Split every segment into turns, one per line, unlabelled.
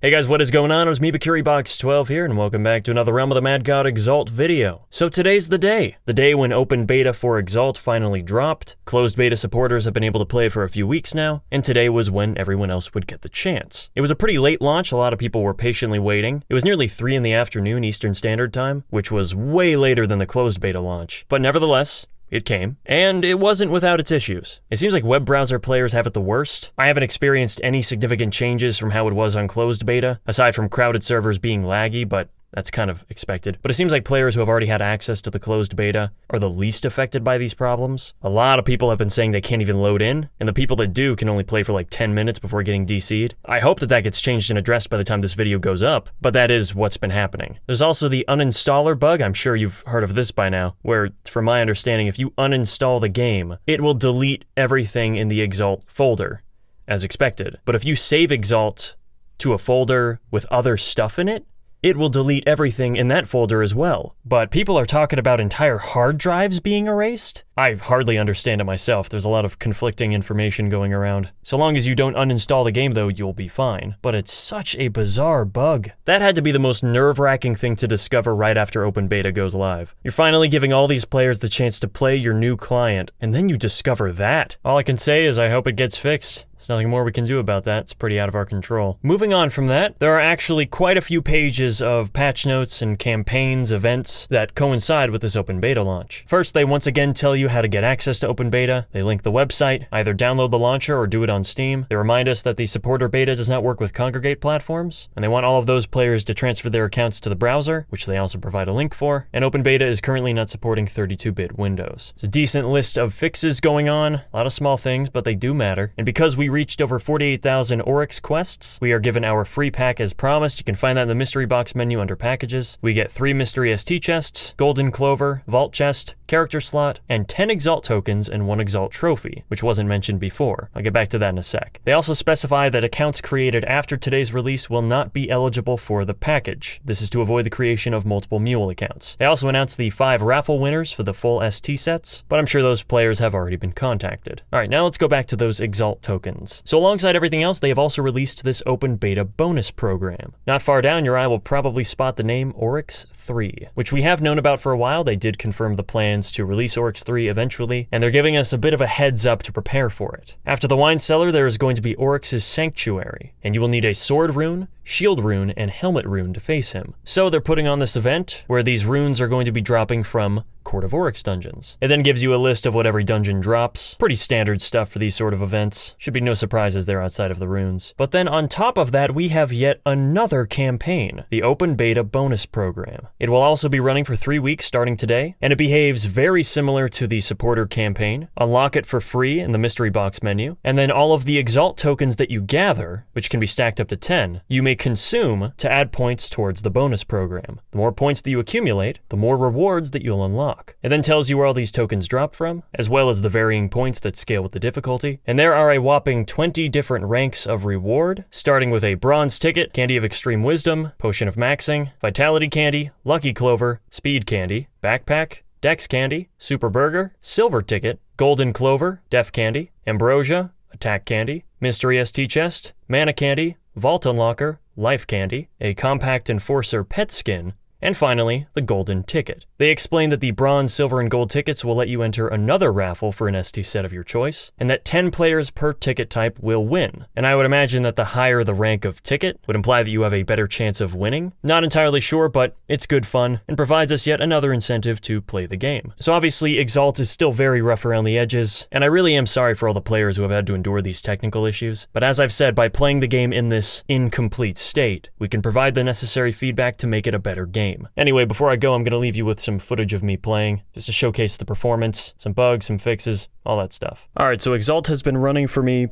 Hey guys, what is going on? It was me, BakuriBox12 here, and welcome back to another Realm of the Mad God Exalt video. So today's the day when open beta for Exalt finally dropped. Closed beta supporters have been able to play for a few weeks now, and today was when everyone else would get the chance. It was a pretty late launch, a lot of people were patiently waiting. It was nearly 3 in the afternoon Eastern Standard Time, which was way later than the closed beta launch. But nevertheless, it came, and it wasn't without its issues. It seems like web browser players have it the worst. I haven't experienced any significant changes from how it was on closed beta, aside from crowded servers being laggy, but that's kind of expected. But it seems like players who have already had access to the closed beta are the least affected by these problems. A lot of people have been saying they can't even load in, and the people that do can only play for like 10 minutes before getting DC'd. I hope that that gets changed and addressed by the time this video goes up, but that is what's been happening. There's also the Uninstaller Bug, I'm sure you've heard of this by now, where, from my understanding, if you uninstall the game, it will delete everything in the Exalt folder, as expected. But if you save Exalt to a folder with other stuff in it, it will delete everything in that folder as well. But people are talking about entire hard drives being erased? I hardly understand it myself. There's a lot of conflicting information going around. So long as you don't uninstall the game though, you'll be fine. But it's such a bizarre bug. That had to be the most nerve-wracking thing to discover right after open beta goes live. You're finally giving all these players the chance to play your new client, and then you discover that. All I can say is I hope it gets fixed. There's nothing more we can do about that. It's pretty out of our control. Moving on from that, there are actually quite a few pages of patch notes and campaigns, events that coincide with this open beta launch. First, they once again tell you how to get access to open beta. They link the website, either download the launcher or do it on Steam. They remind us that the supporter beta does not work with Congregate platforms, and they want all of those players to transfer their accounts to the browser, which they also provide a link for, and open beta is currently not supporting 32-bit Windows. It's a decent list of fixes going on, a lot of small things, but they do matter, and because we reached over 48,000 Oryx quests, we are given our free pack as promised. You can find that in the mystery box menu under packages. We get 3 mystery ST chests, golden clover, vault chest, character slot, and 10 Exalt tokens and 1 Exalt trophy, which wasn't mentioned before. I'll get back to that in a sec. They also specify that accounts created after today's release will not be eligible for the package. This is to avoid the creation of multiple mule accounts. They also announced the 5 raffle winners for the full ST sets, but I'm sure those players have already been contacted. Alright, now let's go back to those Exalt tokens. So alongside everything else, they have also released this open beta bonus program. Not far down, your eye will probably spot the name Oryx 3, which we have known about for a while. They did confirm the plans to release Oryx 3 eventually, and they're giving us a bit of a heads up to prepare for it. After the wine cellar, there is going to be Oryx's Sanctuary, and you will need a sword rune, shield rune, and helmet rune to face him. So they're putting on this event where these runes are going to be dropping from Court of Oryx dungeons. It then gives you a list of what every dungeon drops. Pretty standard stuff for these sort of events. Should be no surprises there outside of the runes. But then on top of that, we have yet another campaign, the Open Beta Bonus Program. It will also be running for 3 weeks starting today, and it behaves very similar to the supporter campaign. Unlock it for free in the mystery box menu, and then all of the Exalt tokens that you gather, which can be stacked up to 10, you may consume to add points towards the bonus program. The more points that you accumulate, the more rewards that you'll unlock. It then tells you where all these tokens drop from, as well as the varying points that scale with the difficulty. And there are a whopping 20 different ranks of reward, starting with a bronze ticket, candy of extreme wisdom, potion of maxing, vitality candy, lucky clover, speed candy, backpack, dex candy, super burger, silver ticket, golden clover, death candy, ambrosia, attack candy, mystery ST chest, mana candy, vault unlocker, life candy, a compact enforcer pet skin, and finally, the golden ticket. They explain that the bronze, silver, and gold tickets will let you enter another raffle for an ST set of your choice, and that 10 players per ticket type will win. And I would imagine that the higher the rank of ticket would imply that you have a better chance of winning. Not entirely sure, but it's good fun, and provides us yet another incentive to play the game. So obviously, Exalt is still very rough around the edges, and I really am sorry for all the players who have had to endure these technical issues. But as I've said, by playing the game in this incomplete state, we can provide the necessary feedback to make it a better game. Anyway, before I go, I'm going to leave you with some footage of me playing, just to showcase the performance, some bugs, some fixes, all that stuff. Alright, so Exalt has been running for me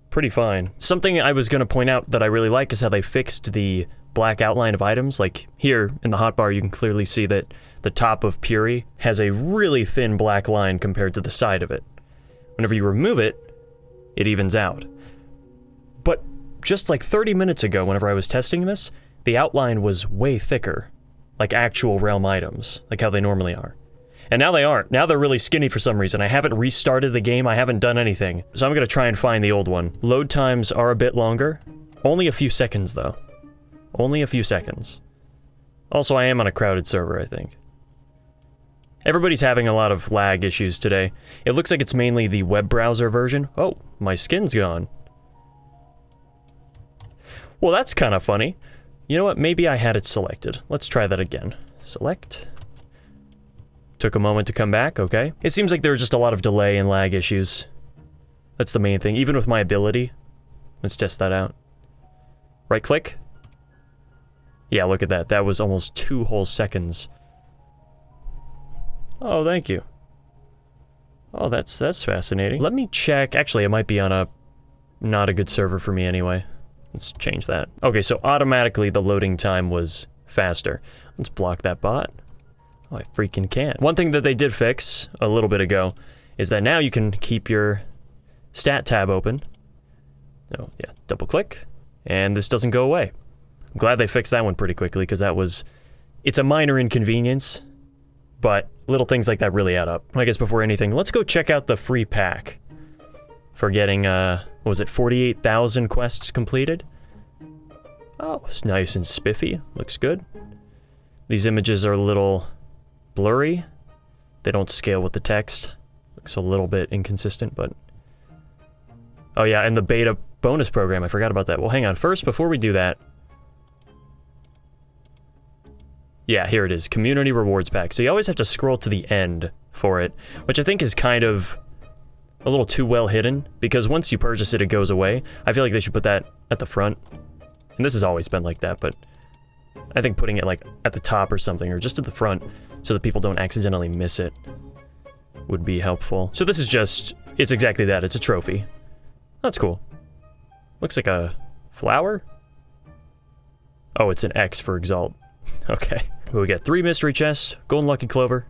pretty fine. Something I was going to point out that I really like is how they fixed the black outline of items. Like here in the hotbar, you can clearly see that the top of Puri has a really thin black line compared to the side of it. Whenever you remove it, it evens out. But just like 30 minutes ago, whenever I was testing this, the outline was way thicker. Like actual Realm items, like how they normally are. And now they aren't. Now they're really skinny for some reason. I haven't restarted the game, I haven't done anything. So I'm gonna try and find the old one. Load times are a bit longer, Only a few seconds, though. Only a few seconds. Also, I am on a crowded server, I think. Everybody's having a lot of lag issues today. It looks like it's mainly the web browser version. Oh, my skin's gone. Well, that's kind of funny. You know what? Maybe I had it selected. Let's try that again. Select. Took a moment to come back, okay. It seems like there were just a lot of delay and lag issues. That's the main thing, even with my ability. Let's test that out. Right click. Yeah, look at that. That was almost 2 whole seconds. Oh, thank you. Oh, that's fascinating. Let me check. Actually, it might be on a not a good server for me anyway. Let's change that. Okay, so automatically the loading time was faster. Let's block that bot. Oh, I freaking can't. One thing that they did fix a little bit ago is that now you can keep your stat tab open. Oh, yeah, double click, and this doesn't go away. I'm glad they fixed that one pretty quickly, because that was... It's a minor inconvenience, but little things like that really add up. I guess before anything, let's go check out the free pack for getting, what was it, 48,000 quests completed? Oh, it's nice and spiffy. Looks good. These images are a little blurry. They don't scale with the text. Looks a little bit inconsistent, but... Oh yeah, and the beta bonus program, I forgot about that. Well, hang on. First, before we do that... Yeah, here it is. Community Rewards Pack. So you always have to scroll to the end for it, which I think is kind of a little too well hidden, because once you purchase it, it goes away. I feel like they should put that at the front. And this has always been like that, but I think putting it like at the top or something, or just at the front, so that people don't accidentally miss it, would be helpful. So this is just, it's exactly that. It's a trophy. That's cool. Looks like a flower? Oh, it's an X for Exalt. Okay. We get 3 mystery chests, golden lucky clover,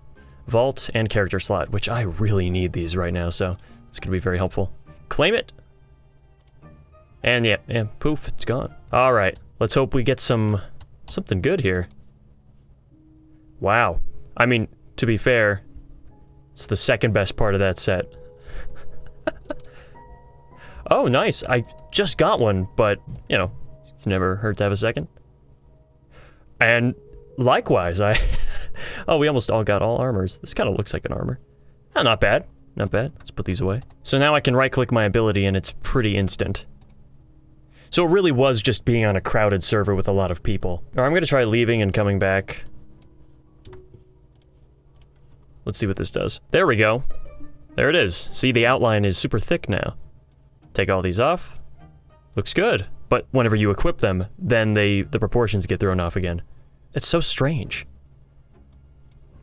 vault, and character slot, which I really need these right now, so it's gonna be very helpful. Claim it. And yeah, poof, it's gone. All right, let's hope we get something good here. Wow. I mean, to be fair, it's the second best part of that set. Oh, nice. I just got one, but, you know, it's never hurt to have a second. And likewise, oh, we almost all got all armors. This kind of looks like an armor. Oh, not bad. Not bad. Let's put these away. So now I can right-click my ability, and it's pretty instant. So it really was just being on a crowded server with a lot of people. Or I'm gonna try leaving and coming back. Let's see what this does. There we go. There it is. See, the outline is super thick now. Take all these off. Looks good. But whenever you equip them, then the proportions get thrown off again. It's so strange.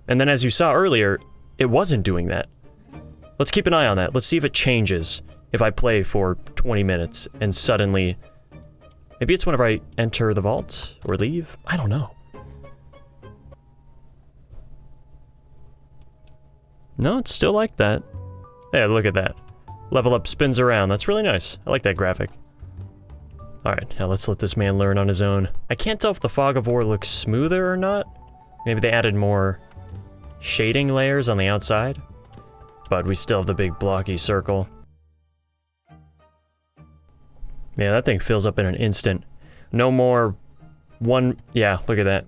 And then as you saw earlier, it wasn't doing that. Let's keep an eye on that. Let's see if it changes if I play for 20 minutes and suddenly... Maybe it's whenever I enter the vault or leave? I don't know. No, it's still like that. Yeah, look at that. Level up spins around. That's really nice. I like that graphic. Alright, now let's let this man learn on his own. I can't tell if the fog of war looks smoother or not. Maybe they added more shading layers on the outside. But we still have the big blocky circle. Yeah, that thing fills up in an instant. No more one... Yeah, look at that.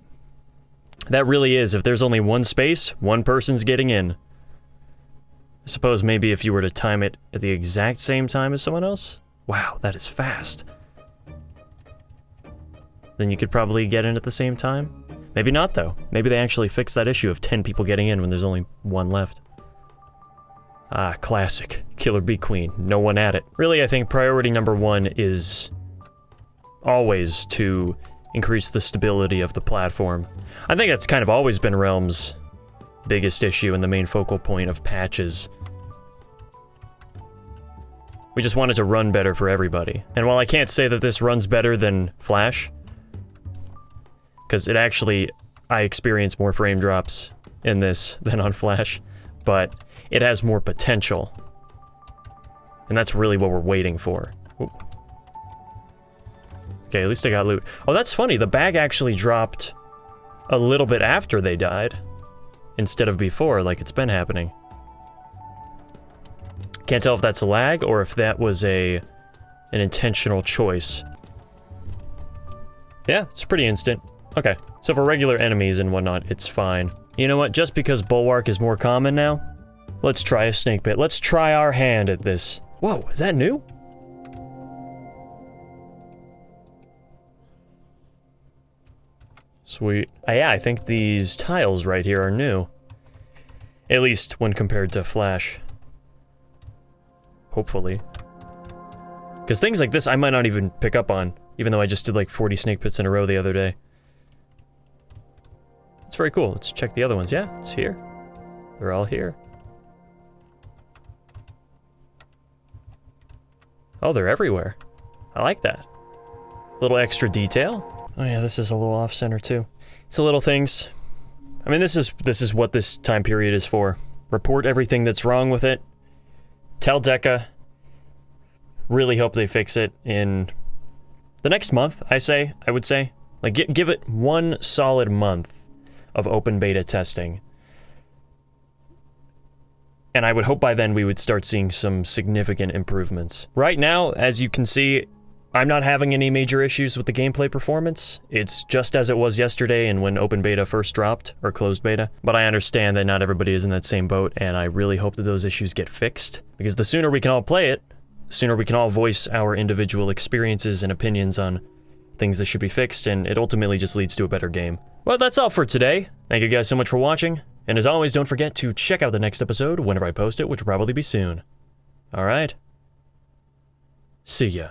That really is, if there's only one space, one person's getting in. I suppose maybe if you were to time it at the exact same time as someone else? Wow, that is fast. Then you could probably get in at the same time? Maybe not, though. Maybe they actually fixed that issue of 10 people getting in when there's only one left. Ah, classic. Killer Bee Queen. No one at it. Really, I think priority number 1 is always to increase the stability of the platform. I think that's kind of always been Realm's biggest issue and the main focal point of patches. We just want it to run better for everybody. And while I can't say that this runs better than Flash, because it actually, I experience more frame drops in this than on Flash, but it has more potential. And that's really what we're waiting for. Ooh. Okay, at least I got loot. Oh, that's funny, the bag actually dropped a little bit after they died, instead of before, like it's been happening. Can't tell if that's a lag, or if that was an intentional choice. Yeah, it's pretty instant. Okay, so for regular enemies and whatnot, it's fine. You know what, just because Bulwark is more common now, let's try a snake pit. Let's try our hand at this. Whoa, is that new? Sweet. Yeah, I think these tiles right here are new. At least when compared to Flash. Hopefully. Because things like this I might not even pick up on, even though I just did like 40 snake pits in a row the other day. It's very cool. Let's check the other ones. Yeah, it's here. They're all here. Oh, they're everywhere. I like that. Little extra detail. Oh yeah, this is a little off-center too. It's the little things. I mean, this is what this time period is for. Report everything that's wrong with it. Tell Deca. Really hope they fix it in the next month, I would say. Like, give it one solid month of open beta testing. And I would hope by then we would start seeing some significant improvements. Right now, as you can see, I'm not having any major issues with the gameplay performance. It's just as it was yesterday and when open beta first dropped, or closed beta. But I understand that not everybody is in that same boat, and I really hope that those issues get fixed. Because the sooner we can all play it, the sooner we can all voice our individual experiences and opinions on things that should be fixed, and it ultimately just leads to a better game. Well, that's all for today. Thank you guys so much for watching, and as always, don't forget to check out the next episode whenever I post it, which will probably be soon. Alright? See ya.